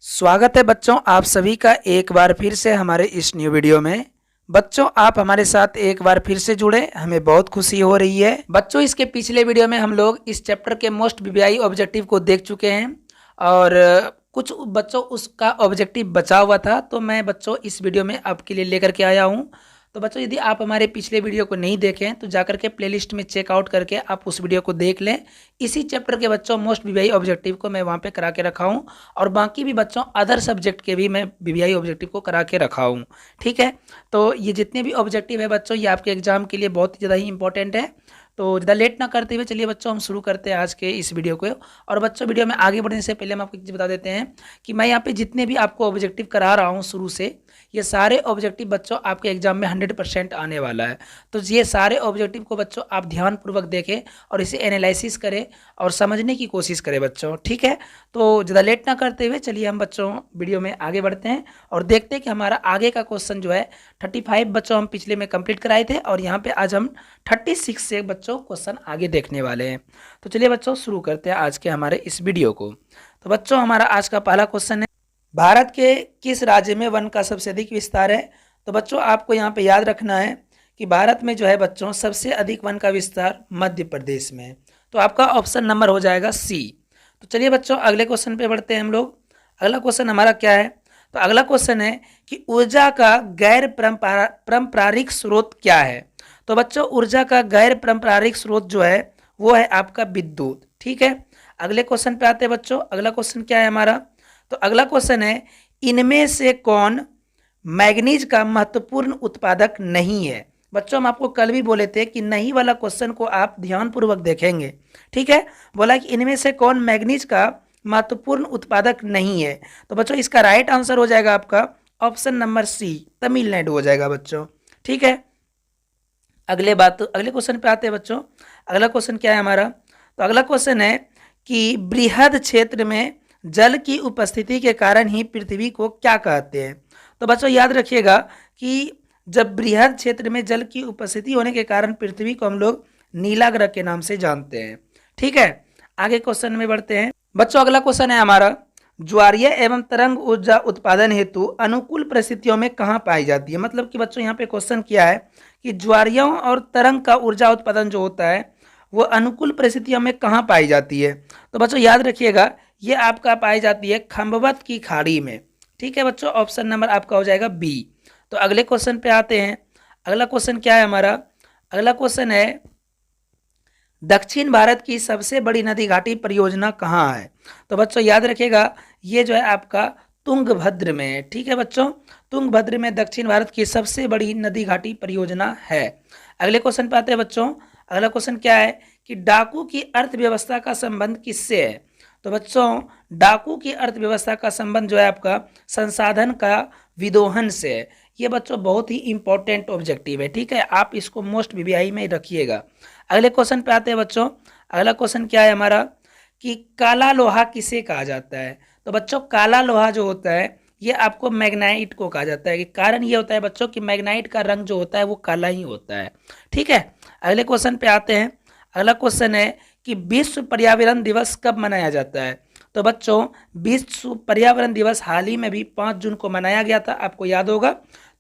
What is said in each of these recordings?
स्वागत है बच्चों, आप सभी का एक बार फिर से हमारे इस न्यू वीडियो में। बच्चों, आप हमारे साथ एक बार फिर से जुड़े, हमें बहुत खुशी हो रही है। बच्चों, इसके पिछले वीडियो में हम लोग इस चैप्टर के मोस्ट वीवीआई ऑब्जेक्टिव को देख चुके हैं और कुछ बच्चों उसका ऑब्जेक्टिव बचा हुआ था, तो मैं बच्चों इस वीडियो में आपके लिए लेकर के आया हूँ। तो बच्चों, यदि आप हमारे पिछले वीडियो को नहीं देखें तो जाकर के प्लेलिस्ट में चेकआउट करके आप उस वीडियो को देख लें। इसी चैप्टर के बच्चों मोस्ट वीवीआई ऑब्जेक्टिव को मैं वहाँ पे करा के रखा हूँ और बाकी भी बच्चों अदर सब्जेक्ट के भी मैं वीवीआई ऑब्जेक्टिव को करा के रखा हूँ। ठीक है, तो ये जितने भी ऑब्जेक्टिव है बच्चों, ये आपके एग्जाम के लिए बहुत ज़्यादा ही इंपॉर्टेंट है। तो ज़्यादा लेट ना करते हुए चलिए बच्चों हम शुरू करते हैं आज के इस वीडियो को। और बच्चों, वीडियो में आगे बढ़ने से पहले हम आपको एक चीज़ बता देते हैं कि मैं यहाँ पे जितने भी आपको ऑब्जेक्टिव करा रहा हूँ शुरू से, ये सारे ऑब्जेक्टिव बच्चों आपके एग्जाम में 100% आने वाला है। तो ये सारे ऑब्जेक्टिव को बच्चों आप ध्यानपूर्वक देखें और इसे एनालिसिस करें और समझने की कोशिश करें बच्चों। ठीक है, तो ज़्यादा लेट ना करते हुए चलिए हम बच्चों वीडियो में आगे बढ़ते हैं और देखते हैं कि हमारा आगे का क्वेश्चन जो है 35 बच्चों हम पिछले में कंप्लीट कराए थे और यहाँ पे आज हम 36 से बच्चों क्वेश्चन आगे देखने वाले हैं। तो चलिए बच्चों शुरू करते हैं आज के हमारे इस वीडियो को। तो बच्चों, हमारा आज का पहला क्वेश्चन है, भारत के किस राज्य में वन का सबसे अधिक विस्तार है? तो बच्चों, आपको यहाँ पे याद रखना है कि भारत में जो है बच्चों सबसे अधिक वन का विस्तार मध्य प्रदेश में है। तो आपका ऑप्शन नंबर हो जाएगा सी। तो चलिए बच्चों अगले क्वेश्चन पे बढ़ते हैं हम लोग। अगला क्वेश्चन हमारा क्या है? तो अगला क्वेश्चन है कि ऊर्जा का गैर पारंपरिक स्रोत क्या है? तो बच्चों, ऊर्जा का गैर पारंपरिक स्रोत जो है वो है आपका विद्युत। ठीक है, अगले क्वेश्चन पे आते हैं बच्चों। अगला क्वेश्चन क्या है हमारा? तो अगला क्वेश्चन है, इनमें से कौन मैग्नीज का महत्वपूर्ण उत्पादक नहीं है? बच्चों, हम आपको कल भी बोले थे कि नहीं वाला क्वेश्चन को आप ध्यानपूर्वक देखेंगे। ठीक है, बोला कि इनमें से कौन मैग्नीज का महत्वपूर्ण उत्पादक नहीं है। तो बच्चों, इसका राइट आंसर हो जाएगा आपका ऑप्शन नंबर सी, तमिलनाडु हो जाएगा बच्चों। ठीक है, अगले क्वेश्चन पे आते हैं बच्चों। अगला क्वेश्चन क्या है हमारा? तो अगला क्वेश्चन है कि बृहद क्षेत्र में जल की उपस्थिति के कारण ही पृथ्वी को क्या कहते हैं? तो बच्चों याद रखिएगा कि जब बृहद क्षेत्र में जल की उपस्थिति होने के कारण पृथ्वी को हम लोग नीला ग्रह के नाम से जानते हैं। ठीक है, आगे क्वेश्चन में बढ़ते हैं बच्चों। अगला क्वेश्चन है हमारा, ज्वारीय एवं तरंग ऊर्जा उत्पादन हेतु अनुकूल परिस्थितियों में कहाँ पाई जाती है? मतलब कि बच्चों यहाँ पे क्वेश्चन किया है कि ज्वारीयों और तरंग का ऊर्जा उत्पादन जो होता है वो अनुकूल परिस्थितियों में कहाँ पाई जाती है? तो बच्चों याद रखिएगा, ये आपका पाई जाती है खंभवत की खाड़ी में। ठीक है बच्चों, ऑप्शन नंबर आपका हो जाएगा बी। तो अगले क्वेश्चन पे आते हैं। अगला क्वेश्चन क्या है हमारा? अगला क्वेश्चन है, दक्षिण भारत की सबसे बड़ी नदी घाटी परियोजना कहाँ है? तो बच्चों याद रखिएगा, ये जो है आपका तुंगभद्र में है। ठीक है बच्चों, तुंगभद्र में दक्षिण भारत की सबसे बड़ी नदी घाटी परियोजना है। अगले क्वेश्चन पे आते हैं बच्चों। अगला क्वेश्चन क्या है कि डाकू की अर्थव्यवस्था का संबंध किससे है? तो बच्चों, डाकू की अर्थव्यवस्था का संबंध जो है आपका संसाधन का विदोहन से है। ये बच्चों बहुत ही इंपॉर्टेंट ऑब्जेक्टिव है। ठीक है, आप इसको मोस्ट वीवीआई में रखिएगा। अगले क्वेश्चन पे आते हैं बच्चों। अगला क्वेश्चन क्या है हमारा कि काला लोहा किसे कहा जाता है? तो बच्चों, काला लोहा जो होता है ये आपको मैग्नाइट को कहा जाता है। कि कारण ये होता है बच्चों कि मैग्नाइट का रंग जो होता है वो काला ही होता है। ठीक है, अगले क्वेश्चन पे आते हैं। अगला क्वेश्चन है कि विश्व पर्यावरण दिवस कब मनाया जाता है? तो बच्चों, विश्व पर्यावरण दिवस हाल ही में भी 5 जून को मनाया गया था, आपको याद होगा।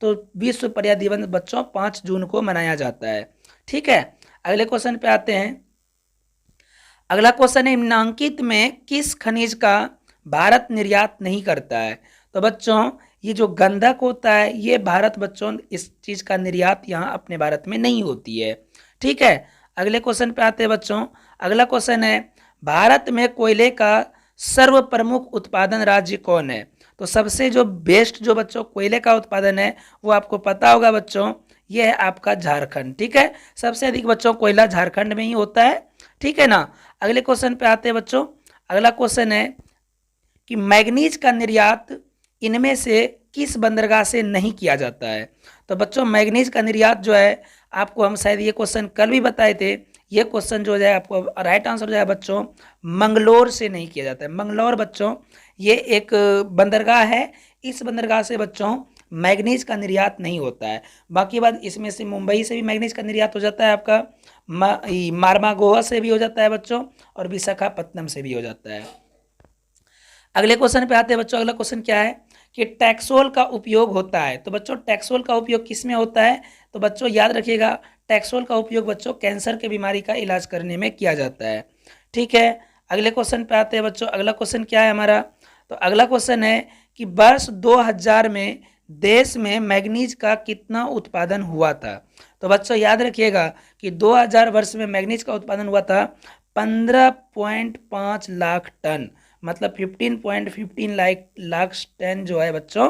तो विश्व पर्यावरण दिवस बच्चों 5 जून को मनाया जाता है। ठीक है, अगले क्वेश्चन पे आते हैं। अगला क्वेश्चन है, निम्नलिखित में किस खनिज का भारत निर्यात नहीं करता है? तो बच्चों, ये जो गंधक होता है ये भारत बच्चों इस चीज का निर्यात यहाँ अपने भारत में नहीं होती है। ठीक है, अगले क्वेश्चन पे आते हैं बच्चों। अगला क्वेश्चन है, भारत में कोयले का सर्व प्रमुख उत्पादन राज्य कौन है? तो सबसे जो बेस्ट जो बच्चों कोयले का उत्पादन है वो आपको पता होगा बच्चों, ये है आपका झारखंड। ठीक है, सबसे अधिक बच्चों कोयला झारखंड में ही होता है। ठीक है ना, अगले क्वेश्चन पे आते हैं बच्चों। अगला क्वेश्चन है कि मैग्नीज का निर्यात इनमें से किस बंदरगाह से नहीं किया जाता है? तो बच्चों, मैग्नीज का निर्यात जो है आपको हम शायद ये क्वेश्चन कल भी बताए थे। ये क्वेश्चन जो है आपको राइट आंसर हो जाए बच्चों, मंगलोर से नहीं किया जाता है। मंगलोर बच्चों ये एक बंदरगाह है, इस बंदरगाह से बच्चों मैग्नीज का निर्यात नहीं होता है। बाकी बात इसमें से मुंबई से भी मैग्नीज का निर्यात हो जाता है आपका, मारमागोवा से भी हो जाता है बच्चों, और विशाखापट्टनम से भी हो जाता है। अगले क्वेश्चन पे आते हैं बच्चों। अगला क्वेश्चन क्या है कि टैक्सोल का उपयोग होता है। तो बच्चों टैक्सोल का उपयोग किस में होता है? तो बच्चों याद रखिएगा, टैक्सोल का उपयोग बच्चों कैंसर के बीमारी का इलाज करने में किया जाता है। ठीक है, अगले क्वेश्चन पे आते हैं बच्चों। अगला क्वेश्चन क्या है हमारा? तो अगला क्वेश्चन है कि वर्ष 2000 में देश में मैग्नीज का कितना उत्पादन हुआ था? तो बच्चों याद रखिएगा कि 2000 वर्ष में मैग्नीज का उत्पादन हुआ था 15.5 लाख टन, मतलब 15.15 लाख टन जो है बच्चों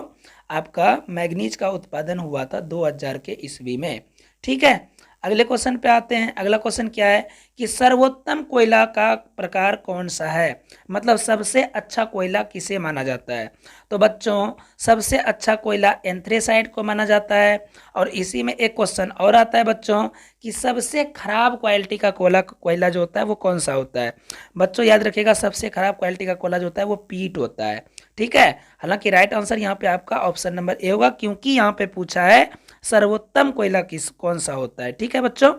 आपका मैग्नीज का उत्पादन हुआ था 2000 के ईस्वी में। ठीक है, अगले क्वेश्चन पे आते हैं। अगला क्वेश्चन क्या है कि सर्वोत्तम कोयला का प्रकार कौन सा है? मतलब सबसे अच्छा कोयला किसे माना जाता है? तो बच्चों सबसे अच्छा कोयला एंथ्रेसाइट को माना जाता है। और इसी में एक क्वेश्चन और आता है बच्चों कि सबसे खराब क्वालिटी का कोयला जो होता है वो कौन सा होता है? बच्चों याद रखिएगा, सबसे खराब क्वालिटी का कोयला जो होता है वो पीट होता है। ठीक है, हालांकि राइट आंसर यहाँ पे आपका ऑप्शन नंबर ए होगा, क्योंकि यहाँ पे पूछा है सर्वोत्तम कोयला कौन सा होता है। ठीक है बच्चों,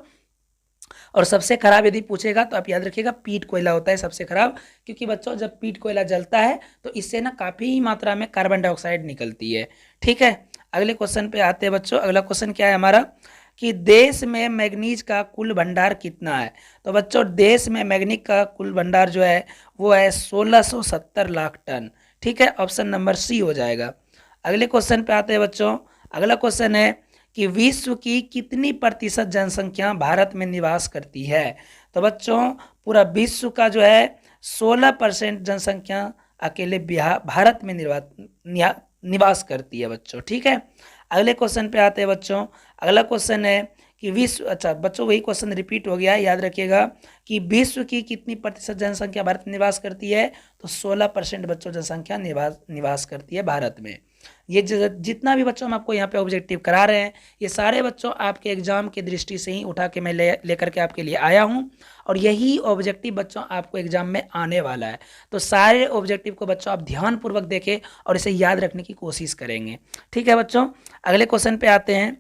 और सबसे खराब यदि पूछेगा तो आप याद रखिएगा पीट कोयला होता है सबसे खराब, क्योंकि बच्चों जब पीट कोयला जलता है तो इससे ना काफ़ी मात्रा में कार्बन डाइऑक्साइड निकलती है। ठीक है, अगले क्वेश्चन पे आते हैं बच्चों। अगला क्वेश्चन क्या है हमारा कि देश में मैग्नीज का कुल भंडार कितना है? तो बच्चों देश में मैग्नीज का कुल भंडार जो है वो है 1670 लाख टन। ठीक है, ऑप्शन नंबर सी हो जाएगा। अगले क्वेश्चन पे आते हैं बच्चों। अगला क्वेश्चन है कि विश्व की कितनी प्रतिशत जनसंख्या भारत में निवास करती है? तो बच्चों पूरा विश्व का जो है 16% जनसंख्या अकेले भारत में निवास करती है बच्चों। ठीक है, अगले क्वेश्चन पे आते हैं बच्चों। अगला क्वेश्चन है कि विश्व, अच्छा बच्चों वही क्वेश्चन रिपीट हो गया है, याद रखिएगा कि विश्व की कितनी प्रतिशत जनसंख्या भारत में निवास करती है? तो 16% बच्चों जनसंख्या निवास करती है भारत में। ये जितना भी बच्चों हम आपको यहाँ पे ऑब्जेक्टिव करा रहे हैं ये सारे बच्चों आपके एग्जाम की दृष्टि से ही उठा के मैं लेकर के आपके लिए आया हूँ, और यही ऑब्जेक्टिव बच्चों आपको एग्जाम में आने वाला है। तो सारे ऑब्जेक्टिव को बच्चों आप ध्यानपूर्वक देखें और इसे याद रखने की कोशिश करेंगे। ठीक है बच्चों, अगले क्वेश्चन पे आते हैं।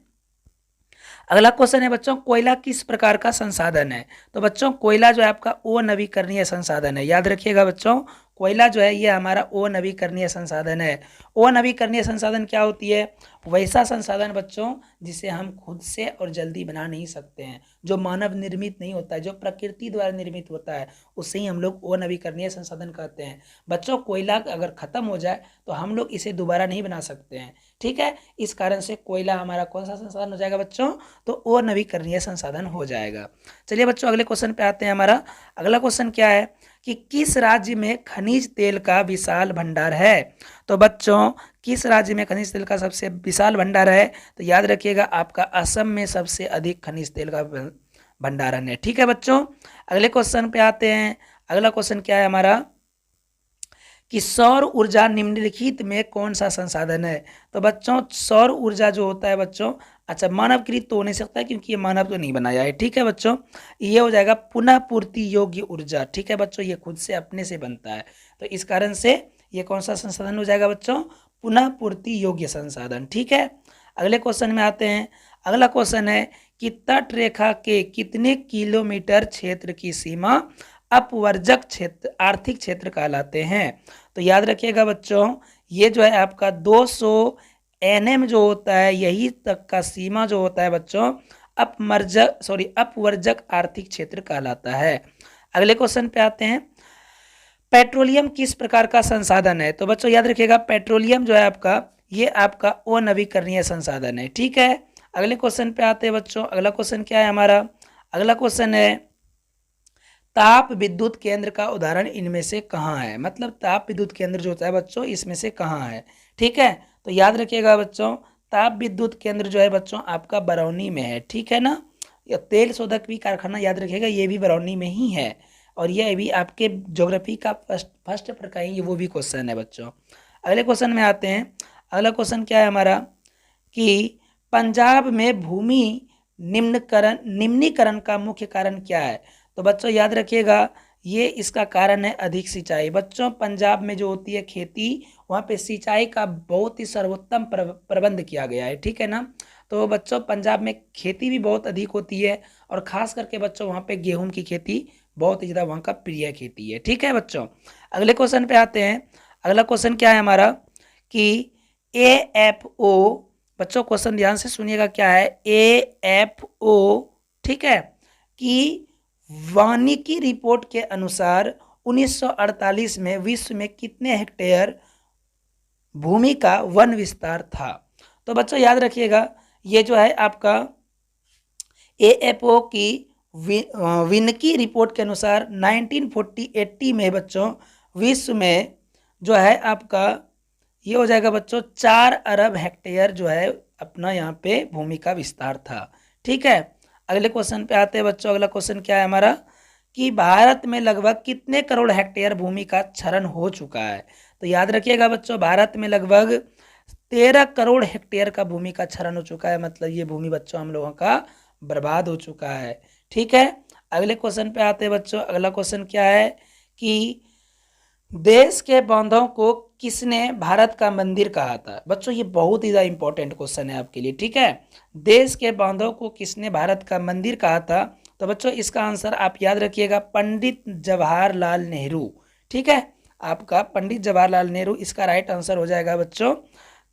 अगला क्वेश्चन है बच्चों कोयला किस प्रकार का संसाधन है? तो बच्चों कोयला जो है आपका अनवीकरणीय संसाधन है। याद रखिएगा बच्चों, कोयला जो है ये हमारा अनवीकरणीय संसाधन है। अनवीकरणीय संसाधन क्या होती है? वैसा संसाधन बच्चों जिसे हम खुद से और जल्दी बना नहीं सकते हैं, जो मानव निर्मित नहीं होता है, जो प्रकृति द्वारा निर्मित होता है, उससे ही हम लोग अनवीकरणीय संसाधन कहते हैं। बच्चों कोयला अगर खत्म हो जाए तो हम लोग इसे दोबारा नहीं बना सकते हैं। ठीक है, इस कारण से कोयला हमारा कौन सा संसाधन हो जाएगा बच्चों? तो अनवीकरणीय संसाधन हो जाएगा। चलिए बच्चों अगले क्वेश्चन पे आते हैं। हमारा अगला क्वेश्चन क्या है कि किस राज्य में खनिज तेल का विशाल भंडार है? तो बच्चों किस राज्य में खनिज तेल का सबसे विशाल भंडार है? तो याद रखिएगा आपका असम में सबसे अधिक खनिज तेल का भंडारण है। ठीक है बच्चों, अगले क्वेश्चन पे आते हैं। अगला क्वेश्चन क्या है हमारा कि सौर ऊर्जा निम्नलिखित में कौन सा संसाधन है? तो बच्चों सौर ऊर्जा जो होता है बच्चों, अच्छा मानवकृत तो हो नहीं सकता क्योंकि ये मानव तो नहीं बनाया है। ठीक है बच्चों, ये हो जाएगा पुनः पूर्ति योग्य ऊर्जा। ठीक है बच्चों, ये खुद से अपने से बनता है, तो इस कारण से ये कौन सा संसाधन हो जाएगा बच्चों? पुनः पूर्ति योग्य संसाधन। ठीक है, अगले क्वेश्चन में आते हैं। अगला क्वेश्चन है कि तट रेखा के कितने किलोमीटर क्षेत्र की सीमा अपवर्जक क्षेत्र आर्थिक क्षेत्र कहलाते हैं? तो याद रखिएगा बच्चों ये जो है आपका 200 NM जो होता है, यही तक का सीमा जो होता है बच्चों अपवर्जक आर्थिक क्षेत्र कहलाता है। अगले क्वेश्चन पे आते हैं। पेट्रोलियम किस प्रकार का संसाधन है? तो बच्चों याद रखिएगा पेट्रोलियम जो है आपका ये आपका अनवीकरणीय संसाधन है। ठीक है, अगले क्वेश्चन पे आते हैं बच्चों। अगला क्वेश्चन क्या है हमारा? अगला क्वेश्चन है ताप विद्युत केंद्र का उदाहरण इनमें से कहाँ है? मतलब ताप विद्युत केंद्र जो होता है बच्चों इसमें से कहाँ है? ठीक है, तो याद रखिएगा बच्चों ताप विद्युत केंद्र जो है बच्चों आपका बरौनी में है। ठीक है ना, या तेल शोधक भी कारखाना याद रखिएगा ये भी बरौनी में ही है, और ये भी आपके ज्योग्राफी का फर्स्ट पर का ही वो भी क्वेश्चन है बच्चों। अगले क्वेश्चन में आते हैं। अगला क्वेश्चन क्या है हमारा कि पंजाब में भूमि निम्नीकरण का मुख्य कारण क्या है? तो बच्चों याद रखिएगा ये इसका कारण है अधिक सिंचाई। बच्चों पंजाब में जो होती है खेती, वहाँ पे सिंचाई का बहुत ही सर्वोत्तम प्रबंध किया गया है। ठीक है ना, तो बच्चों पंजाब में खेती भी बहुत अधिक होती है, और ख़ास करके बच्चों वहाँ पे गेहूं की खेती बहुत ही ज़्यादा वहाँ का प्रिय खेती है। ठीक है बच्चों, अगले क्वेश्चन पे आते हैं। अगला क्वेश्चन क्या है हमारा कि AFO, बच्चों क्वेश्चन ध्यान से सुनिएगा, क्या है AFO, ठीक है, कि वानिकी रिपोर्ट के अनुसार 1948 में विश्व में कितने हेक्टेयर भूमि का वन विस्तार था। तो बच्चों याद रखिएगा, ये जो है आपका AFO की विनकी रिपोर्ट के अनुसार 1980 में बच्चों विश्व में जो है आपका ये हो जाएगा बच्चों 4 अरब हेक्टेयर जो है अपना यहाँ पे भूमि का विस्तार था। ठीक है, अगले क्वेश्चन पे आते हैं बच्चों। अगला क्वेश्चन क्या है हमारा कि भारत में लगभग कितने करोड़ हेक्टेयर भूमि का क्षरण हो चुका है। तो याद रखिएगा बच्चों, भारत में लगभग 13 करोड़ हेक्टेयर का भूमि का क्षरण हो चुका है, मतलब ये भूमि बच्चों हम लोगों का बर्बाद हो चुका है। ठीक है, अगले क्वेश्चन पे आते हैं बच्चों। अगला क्वेश्चन क्या है कि देश के बांधों को किसने भारत का मंदिर कहा था। बच्चों ये बहुत ही ज़्यादा इंपॉर्टेंट क्वेश्चन है आपके लिए। ठीक है, देश के बांधों को किसने भारत का मंदिर कहा था। तो बच्चों इसका आंसर आप याद रखिएगा, पंडित जवाहरलाल नेहरू। ठीक है, आपका पंडित जवाहरलाल नेहरू इसका राइट आंसर हो जाएगा बच्चों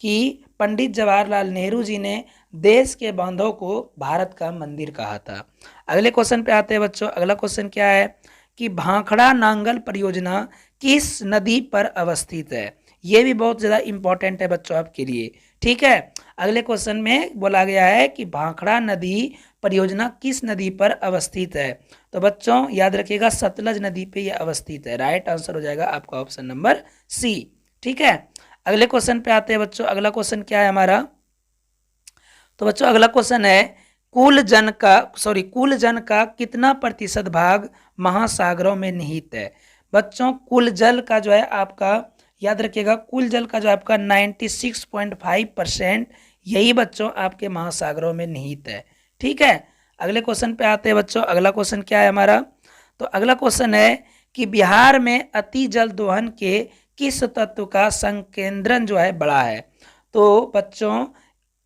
कि पंडित जवाहरलाल नेहरू जी ने देश के बांधों को भारत का मंदिर कहा था। अगले क्वेश्चन पे आते हैं बच्चों। अगला क्वेश्चन क्या है कि भाखड़ा नांगल परियोजना किस नदी पर अवस्थित है। ये भी बहुत ज़्यादा इंपॉर्टेंट है बच्चों आपके लिए। ठीक है, अगले क्वेश्चन में बोला गया है कि भाखड़ा नदी परियोजना किस नदी पर अवस्थित है। तो बच्चों याद रखिएगा, सतलज नदी पे यह अवस्थित है। राइट आंसर हो जाएगा आपका ऑप्शन नंबर सी। ठीक है, अगले क्वेश्चन पे आते हैं बच्चों। अगला क्वेश्चन क्या है हमारा, तो बच्चों अगला क्वेश्चन है कुल जन का कितना प्रतिशत भाग महासागरों में निहित है। बच्चों कुल जल का जो है आपका याद रखिएगा, कुल जल का जो आपका 96.5% यही बच्चों आपके महासागरों में निहित है। ठीक है, अगले क्वेश्चन पे आते हैं बच्चों। अगला क्वेश्चन क्या है हमारा, तो अगला क्वेश्चन है कि बिहार में अति जल दोहन के किस तत्व का संकेंद्रण जो है बड़ा है। तो बच्चों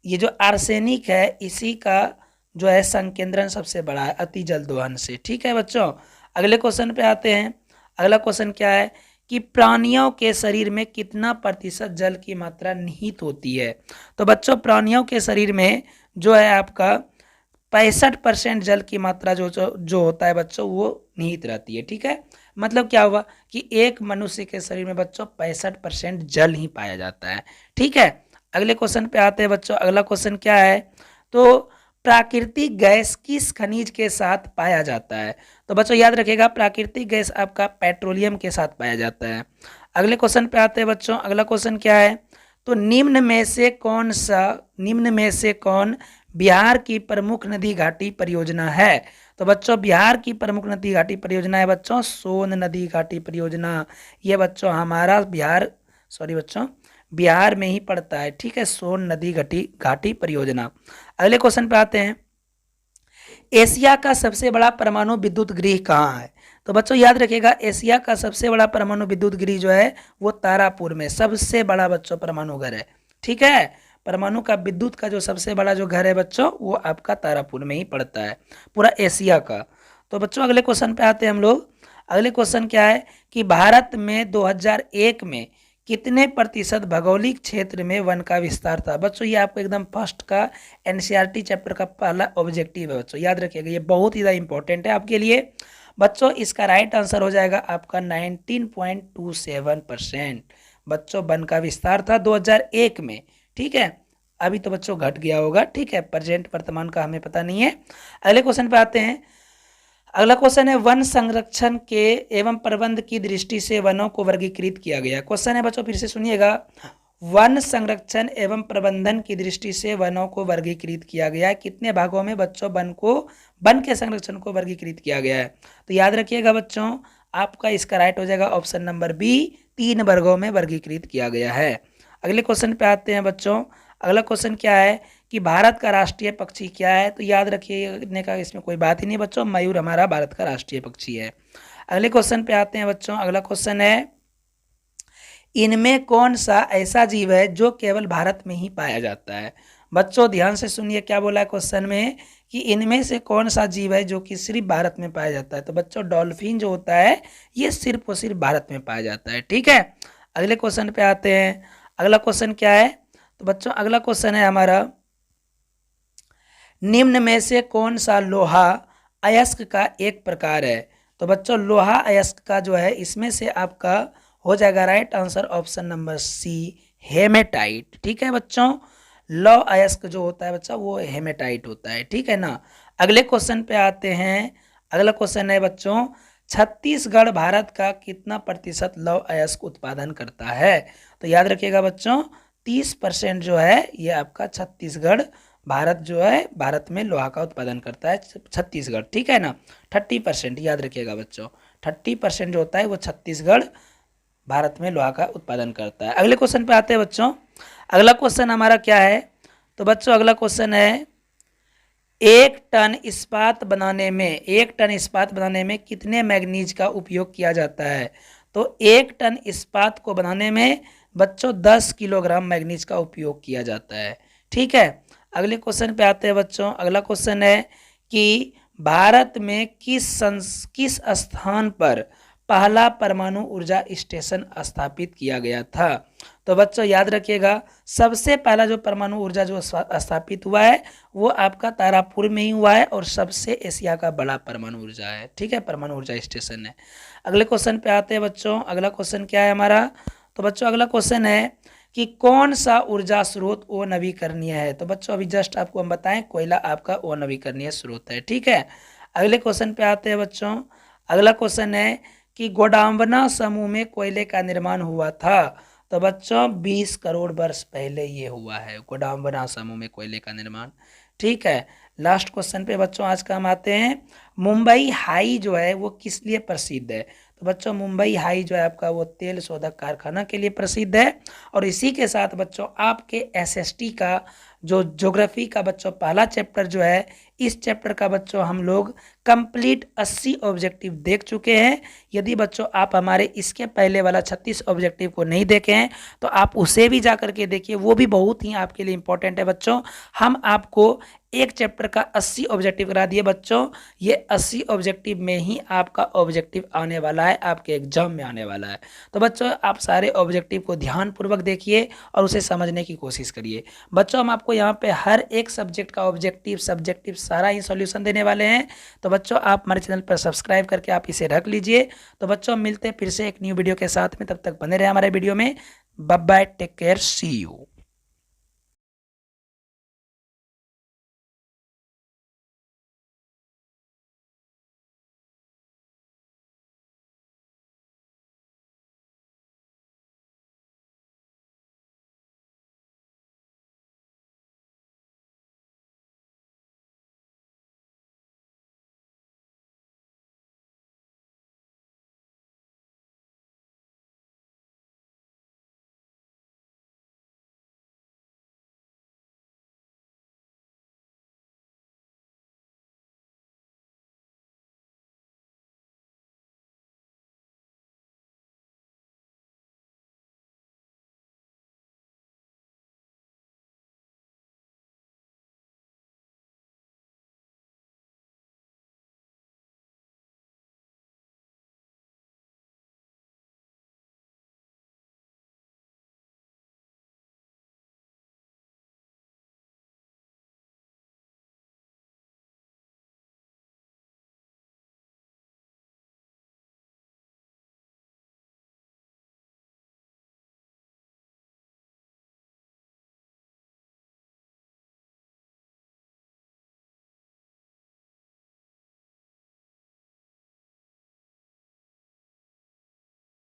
ये जो आर्सेनिक है इसी का जो है संकेंद्रण सबसे बड़ा है अति जल दोहन से। ठीक है बच्चों, अगले क्वेश्चन पे आते हैं। अगला क्वेश्चन क्या है कि प्राणियों के शरीर में कितना प्रतिशत जल की मात्रा निहित होती है। तो बच्चों प्राणियों के शरीर में जो है आपका 65% जल की मात्रा जो होता है बच्चों वो निहित रहती है। ठीक है, मतलब क्या हुआ कि एक मनुष्य के शरीर में बच्चों 65% जल ही पाया जाता है। ठीक है, अगले क्वेश्चन पे आते हैं बच्चों। अगला क्वेश्चन क्या है, तो प्राकृतिक गैस किस खनिज के साथ पाया जाता है। तो बच्चों याद रखिएगा, प्राकृतिक गैस आपका पेट्रोलियम के साथ पाया जाता है। अगले क्वेश्चन पे आते हैं बच्चों। अगला क्वेश्चन क्या है, तो निम्न में से कौन बिहार की प्रमुख नदी घाटी परियोजना है। तो बच्चों बिहार की प्रमुख नदी घाटी परियोजना है बच्चों सोन नदी घाटी परियोजना। ये बच्चों हमारा बच्चों बिहार में ही पड़ता है। ठीक है, सोन नदी घाटी परियोजना। अगले क्वेश्चन पे आते हैं, एशिया का सबसे बड़ा परमाणु विद्युत गृह कहाँ है। तो बच्चों याद रखिएगा, एशिया का सबसे बड़ा परमाणु विद्युत गृह जो है वो तारापुर में सबसे बड़ा बच्चों परमाणु घर है। ठीक है, परमाणु का विद्युत का जो सबसे बड़ा जो घर है बच्चों वो आपका तारापुर में ही पड़ता है पूरा एशिया का। तो बच्चों अगले क्वेश्चन पे आते हैं हम लोग। अगले क्वेश्चन क्या है कि भारत में 2001 में कितने प्रतिशत भौगोलिक क्षेत्र में वन का विस्तार था। बच्चों ये आपको एकदम फर्स्ट का NCERT चैप्टर का पहला ऑब्जेक्टिव है बच्चों, याद रखिएगा ये बहुत ही ज़्यादा इंपॉर्टेंट है आपके लिए। बच्चों इसका राइट आंसर हो जाएगा आपका 19.27% बच्चों वन का विस्तार था 2001 में। ठीक है, अभी तो बच्चों घट गया होगा। ठीक है, प्रेजेंट वर्तमान का हमें पता नहीं है। अगले क्वेश्चन पे आते हैं। अगला क्वेश्चन है वन संरक्षण के एवं प्रबंध की दृष्टि से वनों को वर्गीकृत किया गया। क्वेश्चन है बच्चों फिर से सुनिएगा, वन संरक्षण एवं प्रबंधन की दृष्टि से वनों को वर्गीकृत किया गया है। कितने भागों में बच्चों वन के संरक्षण को वर्गीकृत किया गया है। तो याद रखिएगा बच्चों आपका इसका राइट हो जाएगा ऑप्शन नंबर बी, 3 वर्गों में वर्गीकृत किया गया है। अगले क्वेश्चन पे आते हैं बच्चों। अगला क्वेश्चन क्या है कि भारत का राष्ट्रीय पक्षी क्या है। तो याद रखिए का इसमें कोई बात ही नहीं बच्चों, मयूर हमारा भारत का राष्ट्रीय पक्षी है। अगले क्वेश्चन पे आते हैं बच्चों। अगला क्वेश्चन है इनमें कौन सा ऐसा जीव है जो केवल भारत में ही पाया जाता है। बच्चों ध्यान से सुनिए क्या बोला है क्वेश्चन में कि इनमें से कौन सा जीव है जो कि सिर्फ भारत में पाया जाता है। तो बच्चों डॉल्फिन जो होता है ये सिर्फ और सिर्फ भारत में पाया जाता है। ठीक है, अगले क्वेश्चन पे आते हैं। अगला क्वेश्चन क्या है? तो बच्चों अगला क्वेश्चन है हमारा, निम्न में से कौन सा लोहा अयस्क का एक प्रकार है? तो बच्चों लोहा अयस्क का जो है इसमें से आपका हो जाएगा right answer option number C, haematite. ठीक है बच्चों, लौह अयस्क जो होता है बच्चा वो हेमेटाइट होता है। ठीक है ना। अगले क्वेश्चन पे आते हैं। अगला क्वेश्चन है बच्चों, छत्तीसगढ़ भारत का कितना प्रतिशत लौह अयस्क उत्पादन करता है? तो याद रखिएगा बच्चों 30% जो है ये आपका छत्तीसगढ़ भारत जो है भारत में लोहा का उत्पादन करता है छत्तीसगढ़। ठीक है ना। 30% याद रखिएगा बच्चों, 30% जो होता है वो छत्तीसगढ़ भारत में लोहा का उत्पादन करता है। अगले क्वेश्चन पे आते हैं बच्चों। अगला क्वेश्चन हमारा क्या है? तो बच्चों अगला क्वेश्चन है, एक टन इस्पात बनाने में कितने मैग्नीज का उपयोग किया जाता है? तो एक टन इस्पात को बनाने में बच्चों 10 किलोग्राम मैग्नीज का उपयोग किया जाता है। ठीक है। अगले क्वेश्चन पे आते हैं बच्चों। अगला क्वेश्चन है कि भारत में किस स्थान पर पहला परमाणु ऊर्जा स्टेशन स्थापित किया गया था? तो बच्चों याद रखिएगा सबसे पहला जो परमाणु ऊर्जा जो स्थापित हुआ है वो आपका तारापुर में ही हुआ है और सबसे एशिया का बड़ा परमाणु ऊर्जा है। ठीक है, परमाणु ऊर्जा स्टेशन है। अगले क्वेश्चन पे आते हैं बच्चों। अगला क्वेश्चन क्या है हमारा? तो बच्चों अगला क्वेश्चन है कि कौन सा ऊर्जा स्रोत अनवीकरणीय है? तो बच्चों अभी जस्ट आपको हम बताएं कोयला आपका अनवीकरणीय स्रोत है। ठीक है। अगले क्वेश्चन पे आते हैं बच्चों। अगला क्वेश्चन है कि गोडावना समूह में कोयले का निर्माण हुआ था? तो बच्चों 20 करोड़ वर्ष पहले ये हुआ है गोडावना समूह में कोयले का निर्माण। ठीक है। लास्ट क्वेश्चन पे बच्चों आज का हम आते हैं, मुंबई हाई जो है वो किस लिए प्रसिद्ध है? तो बच्चों मुंबई हाई जो है आपका वो तेल शोधक कारखाना के लिए प्रसिद्ध है। और इसी के साथ बच्चों आपके एसएसटी का जो ज्योग्राफी का बच्चों पहला चैप्टर जो है इस चैप्टर का बच्चों हम लोग कंप्लीट 80 ऑब्जेक्टिव देख चुके हैं। यदि बच्चों आप हमारे इसके पहले वाला 36 ऑब्जेक्टिव को नहीं देखे हैं तो आप उसे भी जा करके देखिए, वो भी बहुत ही आपके लिए इंपॉर्टेंट है बच्चों। हम आपको एक चैप्टर का 80 ऑब्जेक्टिव करा दिए बच्चों। ये 80 ऑब्जेक्टिव में ही आपका ऑब्जेक्टिव आने वाला है, आपके एग्जाम में आने वाला है। तो बच्चों आप सारे ऑब्जेक्टिव को ध्यानपूर्वक देखिए और उसे समझने की कोशिश करिए। बच्चों हम आपको यहाँ पे हर एक सब्जेक्ट का ऑब्जेक्टिव सब्जेक्टिव सारा ही सॉल्यूशन देने वाले हैं। तो बच्चों आप हमारे चैनल पर सब्सक्राइब करके आप इसे रख लीजिए। तो बच्चों मिलते हैं फिर से एक न्यू वीडियो के साथ में, तब तक बने रहे हमारे वीडियो में। Bye bye, take care, see you.